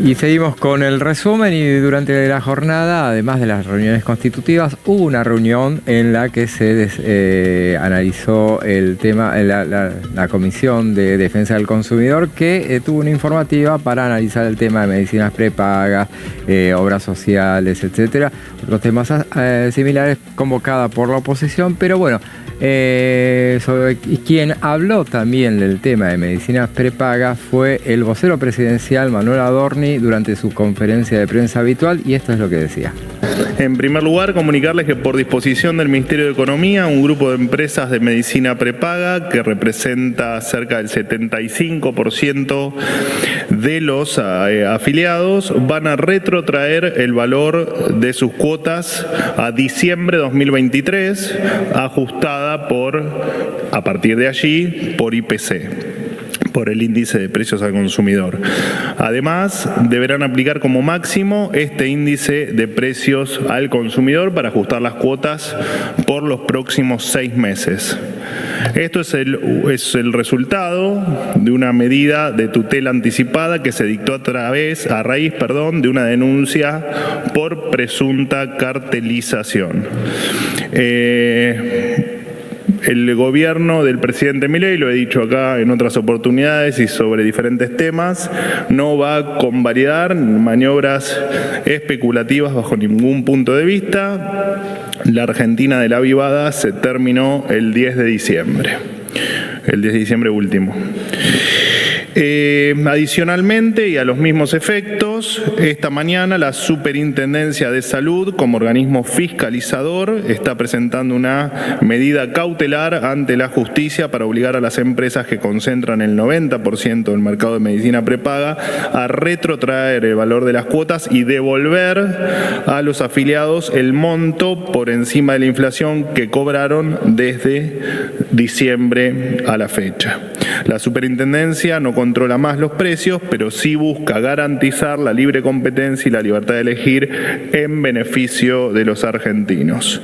Y seguimos con el resumen y durante la jornada, además de las reuniones constitutivas, hubo una reunión en la que se analizó el tema, la Comisión de Defensa del Consumidor, que tuvo una informativa para analizar el tema de medicinas prepagas, obras sociales, etcétera, otros temas similares convocada por la oposición, pero bueno, quien habló también del tema de medicinas prepagas fue el vocero presidencial Manuel Adorni durante su conferencia de prensa habitual, y esto es lo que decía. En primer lugar, comunicarles que por disposición del Ministerio de Economía, un grupo de empresas de medicina prepaga que representa cerca del 75% de los afiliados van a retrotraer el valor de sus cuotas a diciembre de 2023, ajustada a partir de allí por IPC, por el índice de precios al consumidor. Además, deberán aplicar como máximo este índice de precios al consumidor para ajustar las cuotas por los próximos 6 meses. Esto es el resultado de una medida de tutela anticipada que se dictó a raíz de una denuncia por presunta cartelización. El gobierno del presidente Milei, lo he dicho acá en otras oportunidades y sobre diferentes temas, no va a convalidar maniobras especulativas bajo ningún punto de vista. La Argentina de la avivada se terminó el 10 de diciembre último. Adicionalmente, y a los mismos efectos, esta mañana la Superintendencia de Salud, como organismo fiscalizador, está presentando una medida cautelar ante la justicia para obligar a las empresas que concentran el 90% del mercado de medicina prepaga a retrotraer el valor de las cuotas y devolver a los afiliados el monto por encima de la inflación que cobraron desde diciembre a la fecha. La Superintendencia no controla más los precios, pero sí busca garantizar la libre competencia y la libertad de elegir en beneficio de los argentinos.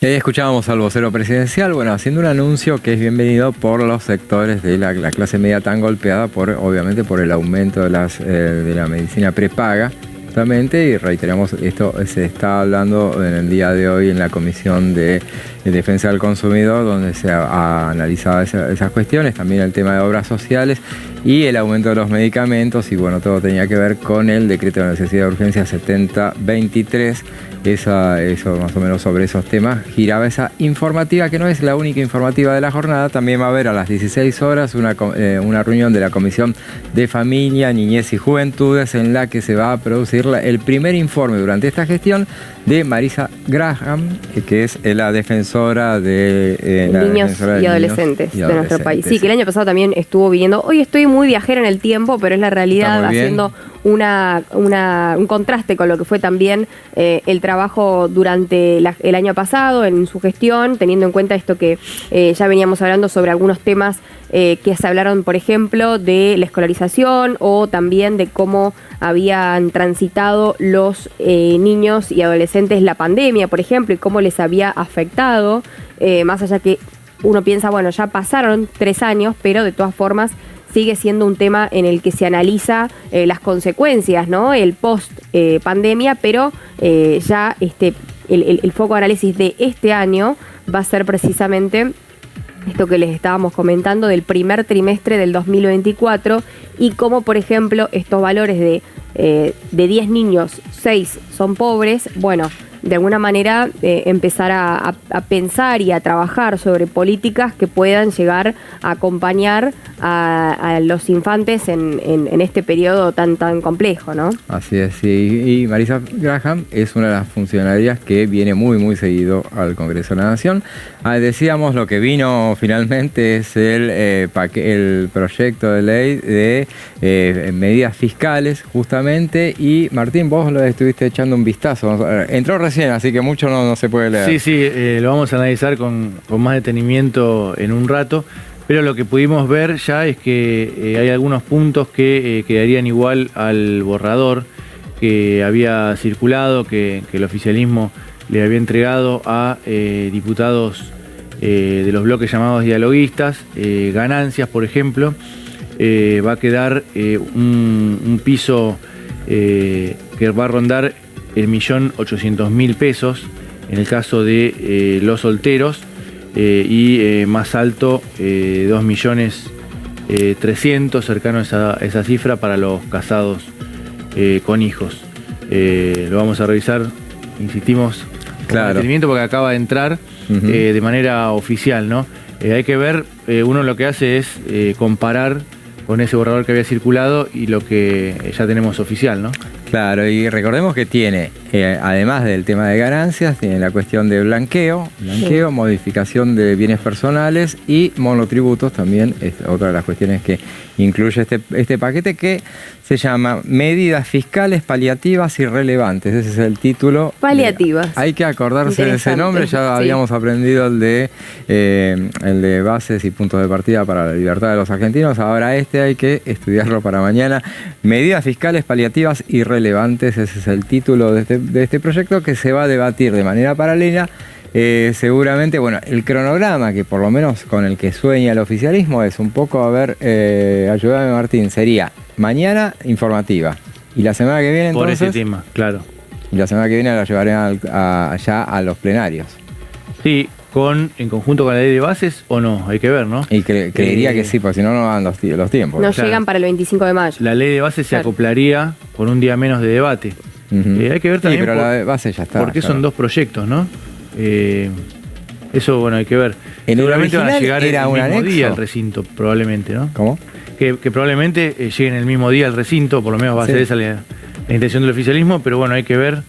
Y ahí escuchábamos al vocero presidencial, bueno, haciendo un anuncio que es bienvenido por los sectores de la clase media tan golpeada, obviamente por el aumento de la medicina prepaga. Y reiteramos, esto se está hablando en el día de hoy en la Comisión de Defensa del Consumidor, donde se ha analizado esas cuestiones, también el tema de obras sociales y el aumento de los medicamentos, y bueno, todo tenía que ver con el decreto de necesidad de urgencia 7023. Eso más o menos sobre esos temas giraba esa informativa, que no es la única informativa de la jornada. También va a haber a las 16 horas una reunión de la Comisión de Familia, Niñez y Juventudes, en la que se va a producir el primer informe durante esta gestión de Marisa Graham, que es la defensora de niños y adolescentes de nuestro país. Sí, que el año pasado también estuvo viniendo. Hoy estoy muy viajera en el tiempo, pero es la realidad, haciendo un contraste con lo que fue también el trabajo durante el año pasado en su gestión, teniendo en cuenta esto que ya veníamos hablando sobre algunos temas que se hablaron, por ejemplo, de la escolarización, o también de cómo habían transitado los niños y adolescentes la pandemia, por ejemplo, y cómo les había afectado, más allá que uno piensa, bueno, ya pasaron 3 años, pero de todas formas sigue siendo un tema en el que se analiza las consecuencias, ¿no? El post pandemia, pero ya el foco de análisis de este año va a ser precisamente esto que les estábamos comentando del primer trimestre del 2024, y cómo, por ejemplo, estos valores de 10 niños, 6 son pobres. Bueno, de alguna manera empezar a pensar y a trabajar sobre políticas que puedan llegar a acompañar a los infantes en este periodo tan complejo, ¿no? Así es, sí. Y Marisa Graham es una de las funcionarias que viene muy seguido al Congreso de la Nación. Decíamos, lo que vino finalmente es el proyecto de ley de medidas fiscales, justamente, y Martín, vos lo estuviste echando un vistazo. Entró recién, así que mucho no se puede leer. Sí, lo vamos a analizar con más detenimiento en un rato, pero lo que pudimos ver ya es que hay algunos puntos que quedarían igual al borrador que había circulado, que el oficialismo le había entregado a diputados de los bloques llamados dialoguistas. Ganancias, por ejemplo, va a quedar un piso que va a rondar el 1.800.000 pesos en el caso de los solteros y más alto 2.300.000, cercano a esa cifra para los casados con hijos. Lo vamos a revisar, insistimos, claro, porque acaba de entrar de manera oficial, ¿no? Hay que ver, uno lo que hace es comparar con ese borrador que había circulado y lo que ya tenemos oficial, ¿no? Claro, y recordemos que tiene, además del tema de ganancias, tiene la cuestión de blanqueo, modificación de bienes personales y monotributos también, es otra de las cuestiones que incluye este paquete, que se llama Medidas Fiscales Paliativas y Relevantes. Ese es el título. Paliativas. Hay que acordarse de ese nombre, ya habíamos aprendido el de bases y puntos de partida para la libertad de los argentinos, ahora hay que estudiarlo para mañana. Medidas Fiscales Paliativas y Relevantes, ese es el título de este proyecto que se va a debatir de manera paralela. Seguramente, bueno, el cronograma que por lo menos con el que sueña el oficialismo es un poco, a ver, ayúdame Martín, sería mañana informativa y la semana que viene entonces... Por ese tema, claro. Y la semana que viene la llevaré allá a los plenarios. Sí, en conjunto con la ley de bases o no, hay que ver, ¿no? Y creería que sí, porque si no, no dan los tiempos. No llegan para el 25 de mayo. La ley de bases se acoplaría con un día menos de debate. Hay que ver también pero la base ya está. Porque son dos proyectos, ¿no? Eso, bueno, hay que ver. Seguramente van a llegar el mismo día al recinto, probablemente, ¿no? ¿Cómo? Que probablemente lleguen el mismo día al recinto, por lo menos va a ser esa la intención del oficialismo, pero bueno, hay que ver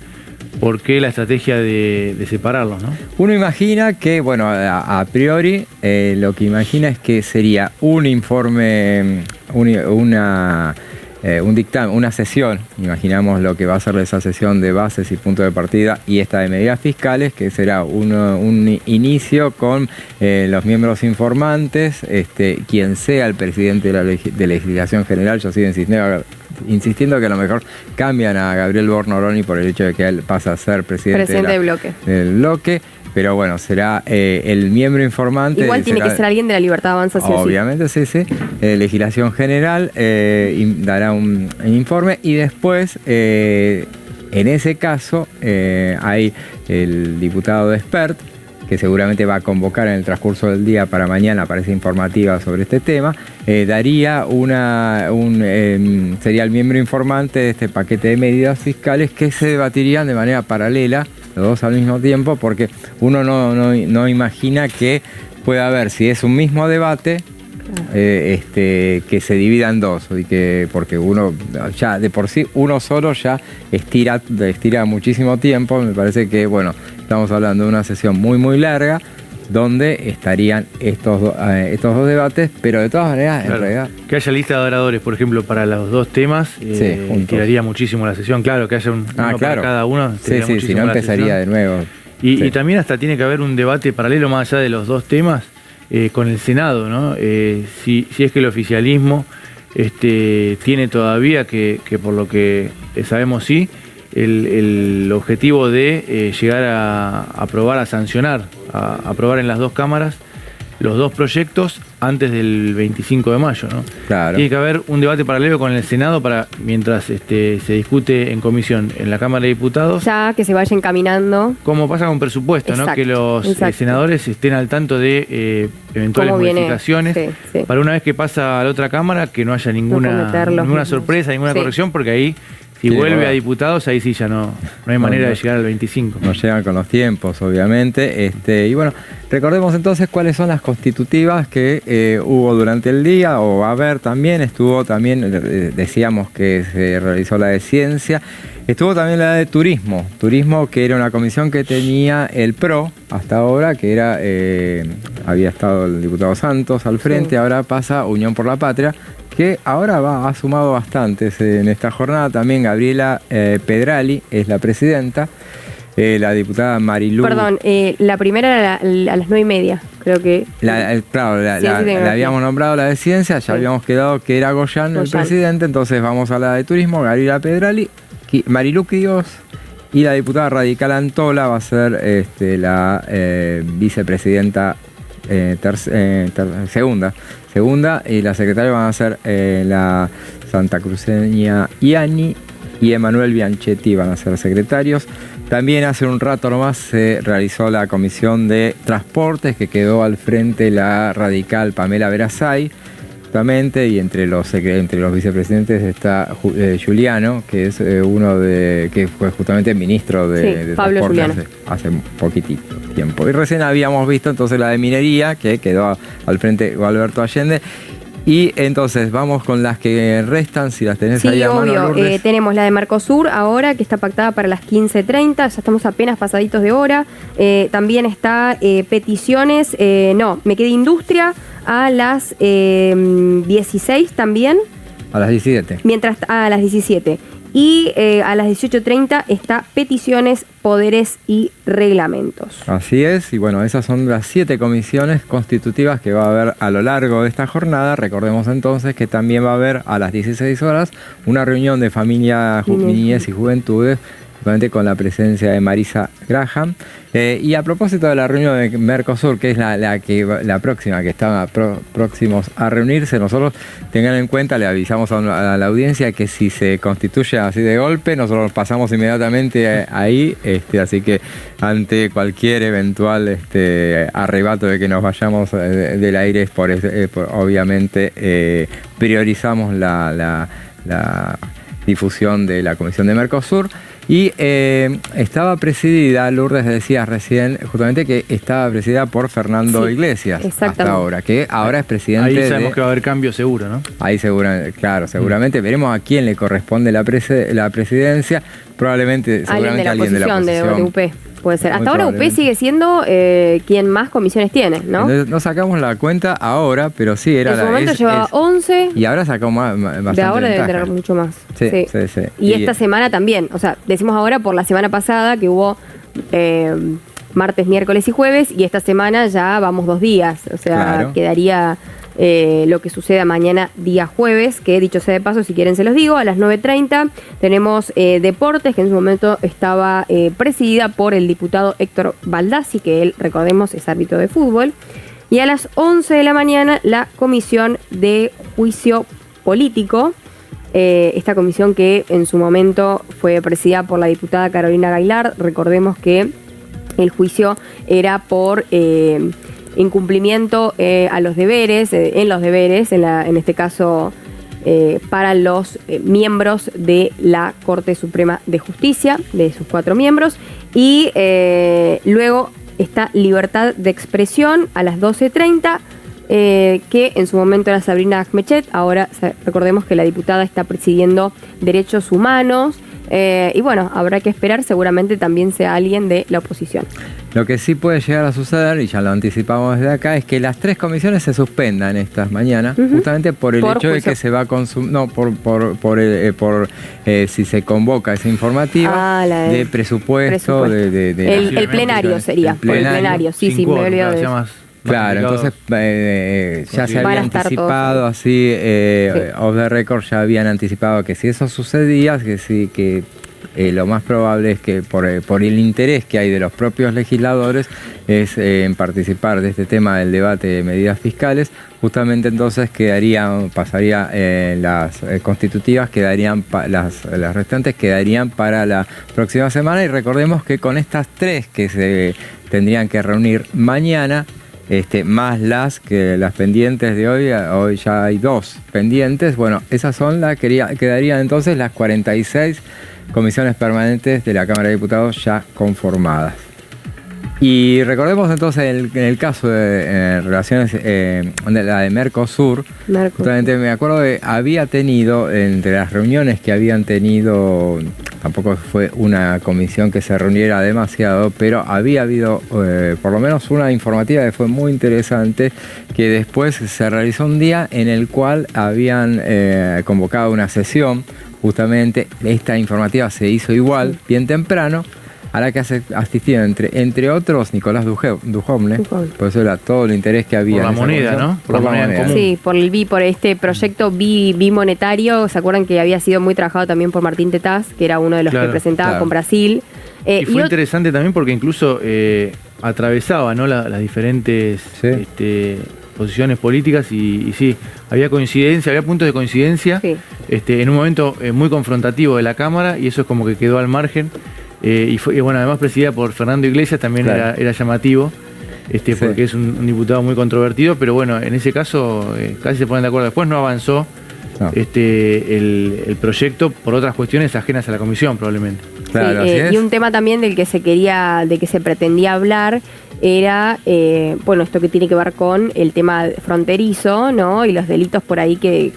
por qué la estrategia de separarlos, ¿no? Uno imagina que, bueno, a priori, lo que imagina es que sería un informe, un dictamen, una sesión, imaginamos lo que va a ser esa sesión de bases y puntos de partida y esta de medidas fiscales, que será un inicio con los miembros informantes, quien sea el presidente de legislación general. Yo sigo insistiendo que a lo mejor cambian a Gabriel Bornoroni por el hecho de que él pasa a ser presidente del bloque. Pero bueno, será el miembro informante. Igual tiene que ser alguien de la Libertad Avanza, sí. Obviamente, sí. Legislación general dará un informe y después, en ese caso, hay el diputado de Espert, que seguramente va a convocar en el transcurso del día para mañana para esa informativa sobre este tema, daría sería el miembro informante de este paquete de medidas fiscales que se debatirían de manera paralela, los dos al mismo tiempo, porque uno no imagina que pueda haber, si es un mismo debate, que se divida en dos, porque uno ya de por sí, uno solo ya estira muchísimo tiempo. Me parece que, bueno, estamos hablando de una sesión muy larga donde estarían estos dos debates, pero de todas maneras, en realidad... Que haya lista de oradores, por ejemplo, para los dos temas, tiraría muchísimo la sesión. Claro, que haya uno para cada uno. Sí, si no empezaría de nuevo. Y también hasta tiene que haber un debate paralelo más allá de los dos temas, con el Senado, ¿no? Si es que el oficialismo tiene todavía, que por lo que sabemos sí, el objetivo de llegar a aprobar, a sancionar, a aprobar en las dos cámaras los dos proyectos antes del 25 de mayo, ¿no? Claro. Tiene que haber un debate paralelo con el Senado para, mientras se discute en comisión en la Cámara de Diputados. Ya que se vaya encaminando. Como pasa con presupuesto, ¿no? Que los senadores estén al tanto de eventuales modificaciones. Sí. Para una vez que pasa a la otra Cámara, que no haya ninguna sorpresa, ninguna corrección, porque ahí... Si vuelve a diputados, ahí sí ya no hay manera de llegar al 25. No llegan con los tiempos, obviamente. Y bueno, recordemos entonces cuáles son las constitutivas que hubo durante el día, o va a haber también. Estuvo también, decíamos que se realizó la de ciencia. Estuvo también la de turismo, que era una comisión que tenía el PRO hasta ahora, que era había estado el diputado Santos al frente, ahora pasa Unión por la Patria, que ahora ha sumado bastantes en esta jornada. También Gabriela Pedrali es la presidenta, la diputada Marilú... Perdón, la primera era a las 9:30, creo que... la habíamos nombrado, la de ciencia, ya habíamos quedado que era Goyan el presidente, entonces vamos a la de turismo, Gabriela Pedrali, Marilú Quíos, y la diputada radical Antola va a ser la vicepresidenta segunda, y la secretaria van a ser la santacruceña Iani y Emanuel Bianchetti van a ser secretarios. También hace un rato nomás se realizó la comisión de transportes, que quedó al frente la radical Pamela Verasay, justamente, y entre los vicepresidentes está Giuliano, que es que fue justamente ministro de Pablo transportes hace poquitito tiempo. Y recién habíamos visto entonces la de minería, que quedó al frente Alberto Allende. Y entonces vamos con las que restan, si las tenés ahí a mano, Lourdes. Tenemos la de Mercosur ahora, que está pactada para las 15:30, ya estamos apenas pasaditos de hora. También está peticiones, me quedé industria a las 16 también. A las 17. A las 17. Y a las 18:30 está peticiones, poderes y reglamentos. Así es, y bueno, esas son las 7 comisiones constitutivas que va a haber a lo largo de esta jornada. Recordemos entonces que también va a haber a las 16 horas una reunión de familia, niñez y juventudes, justamente con la presencia de Marisa Graham. Y a propósito de la reunión de Mercosur, que es la próxima, que están próximos a reunirse, nosotros tengan en cuenta, le avisamos a la audiencia que si se constituye así de golpe, nosotros pasamos inmediatamente ahí, así que ante cualquier eventual arrebato de que nos vayamos del aire, obviamente priorizamos la difusión de la Comisión de Mercosur. Y estaba presidida, Lourdes decía recién, justamente que estaba presidida por Fernando Iglesias hasta ahora, que ahora es presidente. Ahí sabemos que va a haber cambio seguro, ¿no? Ahí seguramente veremos a quién le corresponde la presidencia, seguramente alguien de la oposición. De UP. Puede ser. Hasta ahora UP sigue siendo quien más comisiones tiene, ¿no? Entonces, no sacamos la cuenta ahora, pero sí era en su momento llevaba 11. Y ahora sacó bastante. De ahora debe tener mucho más. Sí. Y esta semana también. O sea, decimos ahora por la semana pasada que hubo martes, miércoles y jueves, y esta semana ya vamos 2 días. O sea, quedaría lo que suceda mañana, día jueves, que dicho sea de paso, si quieren se los digo, a las 9:30 tenemos deportes, que en su momento estaba presidida por el diputado Héctor Baldassi, que él, recordemos, es árbitro de fútbol. Y a las 11 de la mañana la comisión de juicio político, esta comisión que en su momento fue presidida por la diputada Carolina Gailard. Recordemos que el juicio era por incumplimiento en los deberes, en este caso para los miembros de la Corte Suprema de Justicia, de sus 4 miembros, y luego está libertad de expresión a las 12:30, que en su momento era Sabrina Ahmechet. Ahora recordemos que la diputada está presidiendo derechos humanos. Y bueno, habrá que esperar, seguramente también sea alguien de la oposición. Lo que sí puede llegar a suceder, y ya lo anticipamos desde acá, es que las 3 comisiones se suspendan estas mañanas, justamente por el hecho de que se va a consumir, si se convoca esa informativa de presupuesto. El plenario sería, por el plenario, sí, me he olvidado de eso. Claro, entonces ya se había anticipado así, off the record ya habían anticipado que si eso sucedía, que lo más probable es que por el interés que hay de los propios legisladores es en participar de este tema del debate de medidas fiscales, justamente entonces pasaría las constitutivas, las restantes quedarían para la próxima semana. Y recordemos que con estas 3 que se tendrían que reunir mañana, más las pendientes de hoy ya hay 2 pendientes. Bueno, esas son quedarían entonces las 46 comisiones permanentes de la Cámara de Diputados ya conformadas. Y recordemos entonces en el caso de relaciones, la de Mercosur, justamente me acuerdo que había tenido, entre las reuniones que habían tenido, tampoco fue una comisión que se reuniera demasiado, pero había habido por lo menos una informativa que fue muy interesante, que después se realizó un día en el cual habían convocado una sesión. Justamente esta informativa se hizo igual, bien temprano, a la que asistieron entre otros Nicolás Dujovne, por eso era todo el interés que había. Por la moneda, ¿no? Por la moneda común. Sí, por este proyecto bimonetario. ¿Se acuerdan que había sido muy trabajado también por Martín Tetaz, que era uno de los que presentaba con Brasil? Y fue interesante también porque incluso atravesaba, ¿no?, las diferentes posiciones políticas y sí, había coincidencia, había puntos de coincidencia en un momento muy confrontativo de la Cámara, y eso es como que quedó al margen. Y bueno, además presidida por Fernando Iglesias también era llamativo, porque es un diputado muy controvertido, pero bueno, en ese caso casi se ponen de acuerdo. Después no avanzó el proyecto por otras cuestiones ajenas a la comisión, probablemente. Claro, y un tema también del que se pretendía hablar era, esto que tiene que ver con el tema fronterizo, ¿no? Y los delitos por ahí que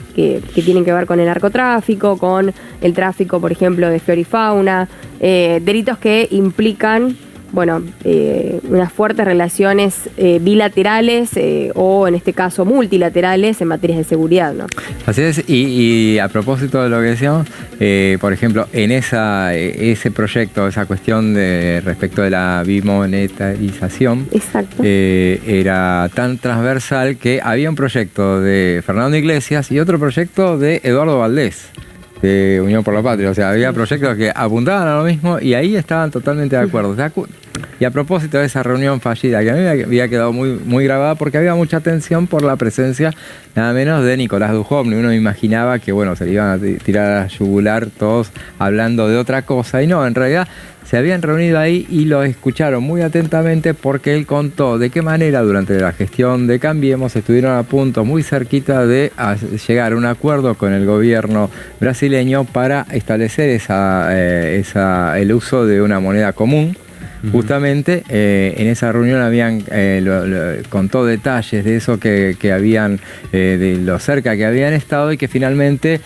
tienen que ver con el narcotráfico, con el tráfico, por ejemplo, de flora y fauna, delitos que implican, unas fuertes relaciones bilaterales o en este caso multilaterales en materias de seguridad, ¿no? Así es, y a propósito de lo que decíamos, por ejemplo, en ese proyecto, esa cuestión respecto de la bimonetarización, era tan transversal que había un proyecto de Fernando Iglesias y otro proyecto de Eduardo Valdés, de Unión por la Patria. O sea, había proyectos que apuntaban a lo mismo y ahí estaban totalmente de acuerdo. Y a propósito de esa reunión fallida, que a mí me había quedado muy, muy grabada porque había mucha tensión por la presencia nada menos de Nicolás Dujovne. Uno imaginaba que se le iban a tirar a la yugular todos hablando de otra cosa, y no, en realidad se habían reunido ahí y lo escucharon muy atentamente porque él contó de qué manera durante la gestión de Cambiemos estuvieron a punto, muy cerquita de llegar a un acuerdo con el gobierno brasileño para establecer el uso de una moneda común. Justamente en esa reunión contó detalles de eso que habían, de lo cerca que habían estado, y que finalmente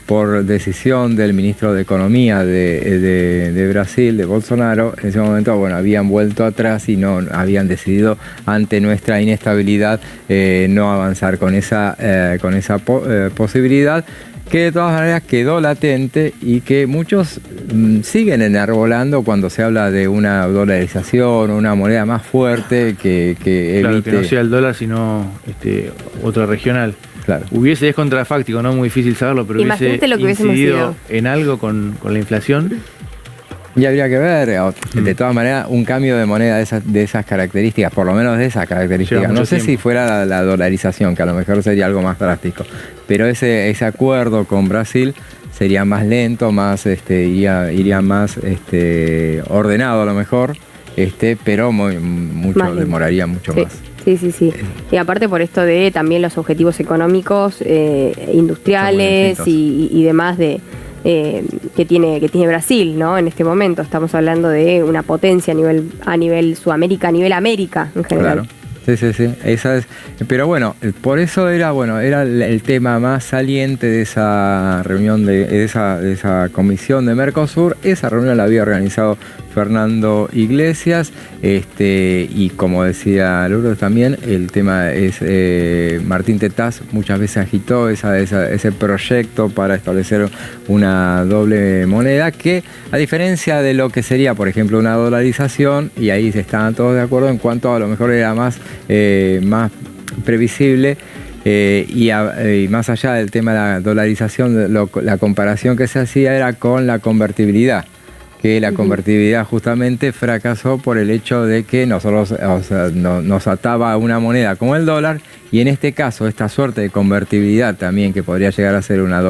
por decisión del ministro de Economía de Brasil, de Bolsonaro, en ese momento habían vuelto atrás y no habían decidido, ante nuestra inestabilidad, no avanzar con esa posibilidad, que de todas maneras quedó latente y que muchos siguen enarbolando cuando se habla de una dolarización o una moneda más fuerte que evite... Claro, que no sea el dólar, sino otra regional. Claro. Es contrafáctico, no muy difícil saberlo, pero imagínate lo que incidido en algo con la inflación. Y habría que ver, de todas maneras, un cambio de moneda de esas características, por lo menos de esas características. No sé si fuera la dolarización, que a lo mejor sería algo más drástico, pero ese acuerdo con Brasil sería más lento, iría más ordenado a lo mejor, pero demoraría mucho más. Sí. Y aparte por esto de también los objetivos económicos, industriales y demás que tiene Brasil, ¿no? En este momento estamos hablando de una potencia a nivel Sudamérica, a nivel América en general. Claro. Sí. Esa es, pero por eso era el tema más saliente de esa reunión, de esa comisión de Mercosur. Esa reunión la había organizado Fernando Iglesias, y como decía Lourdes también, el tema es Martín Tetaz muchas veces agitó ese proyecto para establecer una doble moneda, que a diferencia de lo que sería, por ejemplo, una dolarización, y ahí estaban todos de acuerdo en cuanto a lo mejor era más previsible, y más allá del tema de la dolarización, la comparación que se hacía era con la convertibilidad, que la convertibilidad justamente fracasó por el hecho de que nosotros nos ataba a una moneda como el dólar, y en este caso esta suerte de convertibilidad también, que podría llegar a ser una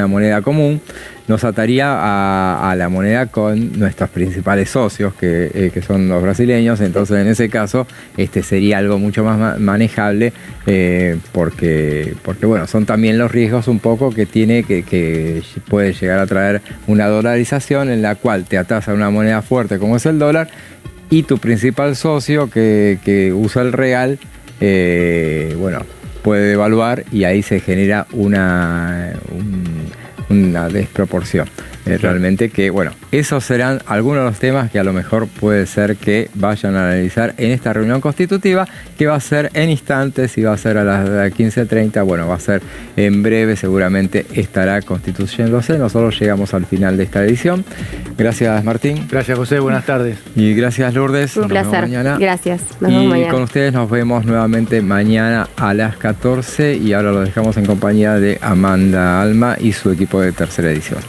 moneda común, nos ataría a la moneda con nuestros principales socios, que son los brasileños. Entonces en ese caso sería algo mucho más manejable, porque son también los riesgos un poco que tiene, que puede llegar a traer una dolarización en la cual te atás a una moneda fuerte como es el dólar, y tu principal socio que usa el real puede devaluar, y ahí se genera una desproporción. Realmente esos serán algunos de los temas que a lo mejor puede ser que vayan a analizar en esta reunión constitutiva, que va a ser en instantes y va a ser a las 15:30. Va a ser en breve, seguramente estará constituyéndose. Nosotros llegamos al final de esta edición. Gracias, Martín. Gracias, José. Buenas tardes. Y gracias, Lourdes. Un placer. Mañana. Gracias. Nos vemos mañana. Con ustedes nos vemos nuevamente mañana a las 14, y ahora lo dejamos en compañía de Amanda Alma y su equipo de Tercera Edición.